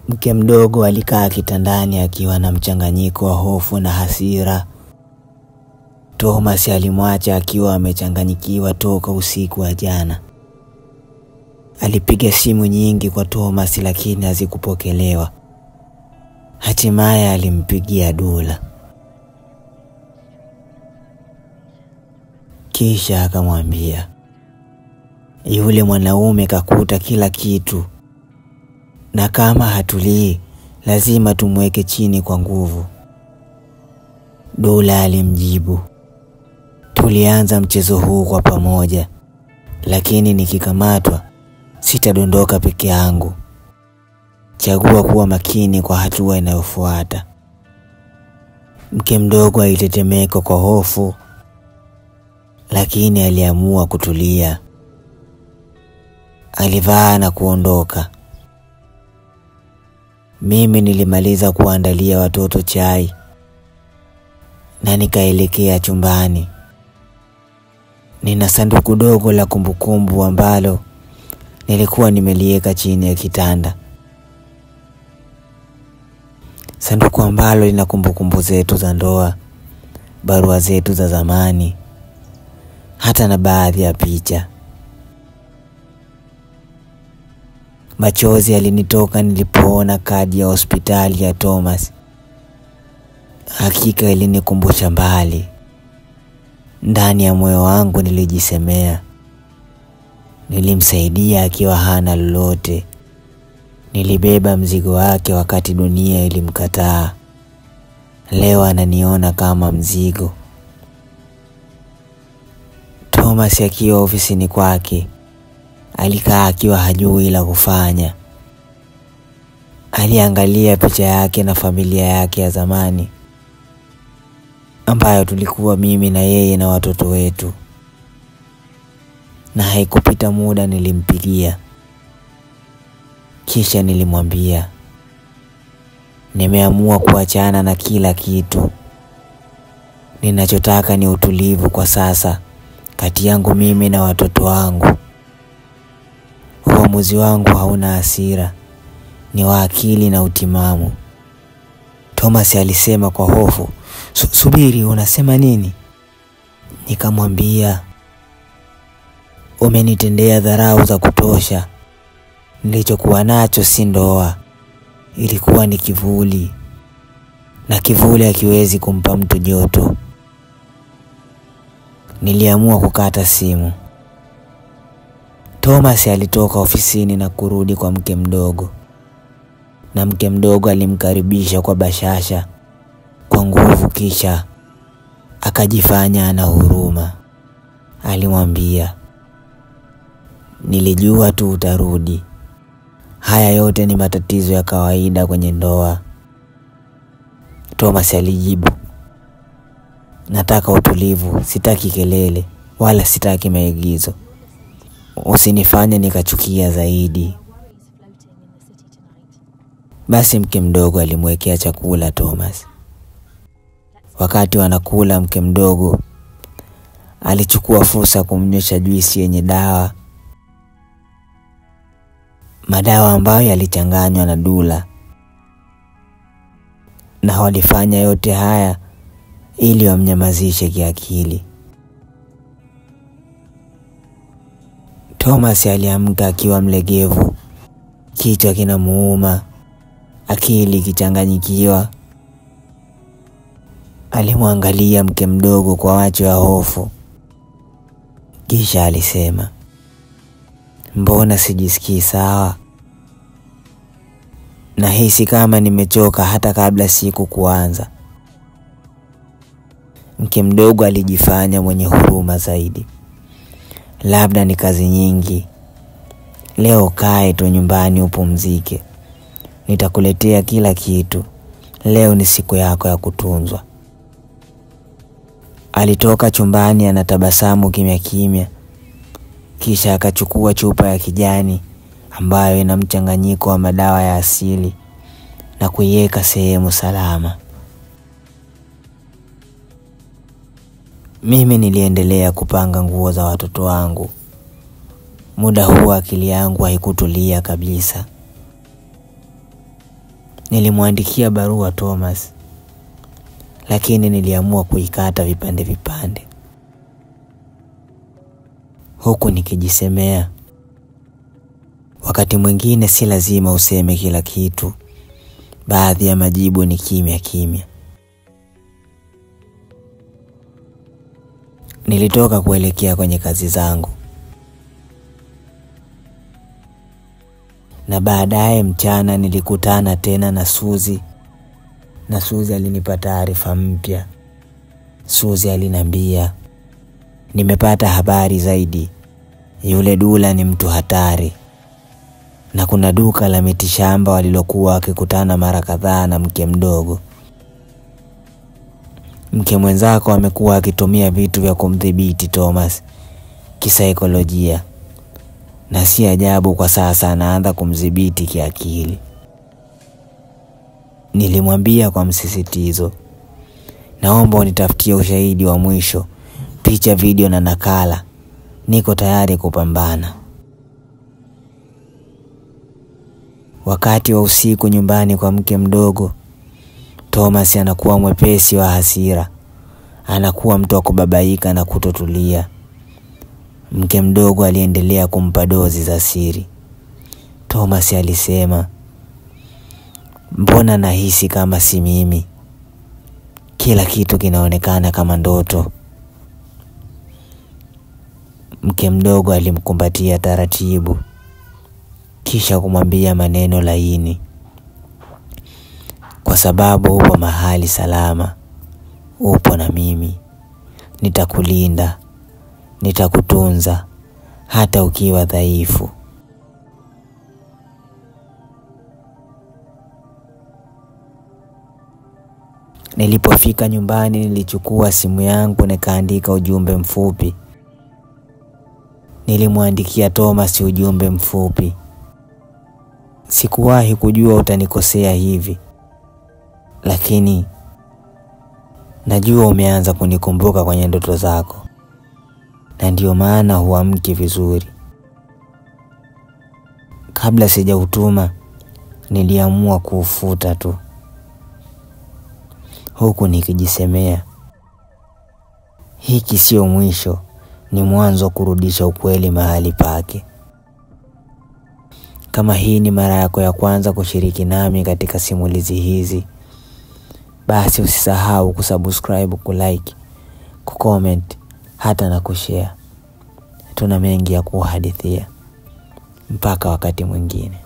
Mke mdogo alikaa kitandani akiwa na mchanganyiko wa hofu na hasira. Thomas alimwacha akiwa amechanganyikiwa toka usiku wa jana. Alipiga simu nyingi kwa Thomas lakini hazikupokelewa. Hatimaye alimpigia Dula. Kisha akamwambia, yule mwanaume kakuta kila kitu, na kama hatulii lazima tumweke chini kwa nguvu. Dula alimjibu, tulianza mchezo huu kwa pamoja, lakini nikikamatwa sitadondoka peke yangu. Chagua kuwa makini kwa hatua inayofuata. Mke mdogo alitetemeka kwa hofu, lakini aliamua kutulia. Alivaa na kuondoka. Mimi nilimaliza kuandalia watoto chai na nikaelekea chumbani. Nina sanduku dogo la kumbukumbu ambalo nilikuwa nimeliweka chini ya kitanda. Sanduku ambalo lina kumbukumbu zetu za ndoa, barua zetu za zamani, hata na baadhi ya picha. Machozi yalinitoka nilipoona kadi ya hospitali ya Thomas. Hakika ilinikumbusha mbali. Ndani ya moyo wangu nilijisemea, nilimsaidia akiwa hana lolote. Nilibeba mzigo wake wakati dunia ilimkataa. Leo ananiona kama mzigo. Thomas akiwa ofisini kwake alikaa akiwa hajui la kufanya. Aliangalia picha yake na familia yake ya zamani, ambayo tulikuwa mimi na yeye na watoto wetu. Na haikupita muda nilimpigia. Kisha nilimwambia, nimeamua kuachana na kila kitu. Ninachotaka ni utulivu kwa sasa kati yangu mimi na watoto wangu. Uamuzi wangu hauna hasira, ni wa akili na utimamu. Thomas alisema kwa hofu, subiri, unasema nini? Nikamwambia, umenitendea dharau za kutosha. Nilichokuwa nacho si ndoa, ilikuwa ni kivuli. Na kivuli hakiwezi kumpa mtu joto. Niliamua kukata simu. Thomas alitoka ofisini na kurudi kwa mke mdogo. Na mke mdogo alimkaribisha kwa bashasha, kwa nguvu, kisha akajifanya ana huruma. Alimwambia, nilijua tu utarudi. Haya yote ni matatizo ya kawaida kwenye ndoa. Thomas alijibu, nataka utulivu, sitaki kelele, wala sitaki maigizo. Usinifanye nikachukia zaidi. Basi mke mdogo alimwekea chakula Thomas. Wakati wanakula, mke mdogo alichukua fursa kumnywesha juisi yenye dawa. Madawa ambayo yalichanganywa na Dula. Na walifanya yote haya ili wamnyamazishe kiakili. Thomas aliamka akiwa mlegevu, kichwa kinamuuma, akili ikichanganyikiwa. Alimwangalia mke mdogo kwa macho ya hofu. Kisha alisema, mbona sijisikii sawa? Nahisi kama nimechoka hata kabla siku kuanza. Mke mdogo alijifanya mwenye huruma zaidi. Labda ni kazi nyingi. Leo kae tu nyumbani upumzike. Nitakuletea kila kitu. Leo ni siku yako ya kutunzwa. Alitoka chumbani anatabasamu kimya kimya. Kisha akachukua chupa ya kijani ambayo ina mchanganyiko wa madawa ya asili na kuiweka sehemu salama. Mimi niliendelea kupanga nguo za watoto wangu. Muda huo akili yangu haikutulia kabisa. Nilimwandikia barua Thomas, lakini niliamua kuikata vipande vipande. Huku nikijisemea, wakati mwingine si lazima useme kila kitu. Baadhi ya majibu ni kimya kimya. Nilitoka kuelekea kwenye kazi zangu. Na baadaye mchana nilikutana tena na Suzi. Na Suzi alinipa taarifa mpya. Suzi aliniambia, nimepata habari zaidi. Yule Dula ni mtu hatari. Na kuna duka la mitishamba walilokuwa wakikutana mara kadhaa na mke mdogo. Mke mwenzako amekuwa akitumia vitu vya kumdhibiti Thomas kisaikolojia. Na si ajabu kwa sasa anaanza kumdhibiti kiakili. Nilimwambia kwa msisitizo, naomba unitafutie ushahidi wa mwisho, picha, video na nakala. Niko tayari kupambana. Wakati wa usiku nyumbani kwa mke mdogo, Thomas anakuwa mwepesi wa hasira. Anakuwa mtu wa kubabaika na kutotulia. Mke mdogo aliendelea kumpa dozi za siri. Thomas alisema, mbona nahisi kama si mimi? Kila kitu kinaonekana kama ndoto. Mke mdogo alimkumbatia taratibu, kisha kumwambia maneno laini, kwa sababu upo mahali salama, upo na mimi. Nitakulinda, nitakutunza, hata ukiwa dhaifu. Nilipofika nyumbani nilichukua simu yangu nikaandika ujumbe mfupi. Nilimwandikia Thomas ujumbe mfupi. Sikuwahi kujua utanikosea hivi, lakini najua umeanza kunikumbuka kwenye ndoto zako. Na ndio maana huamki vizuri. Kabla sijautuma, niliamua kuufuta tu. Huku nikijisemea, hiki sio mwisho, ni mwanzo kurudisha ukweli mahali pake. Kama hii ni mara yako ya kwanza kushiriki nami katika simulizi hizi, basi usisahau kusubscribe, kulike, kucomment, hata na kushare. Tuna mengi ya kuhadithia. Mpaka wakati mwingine.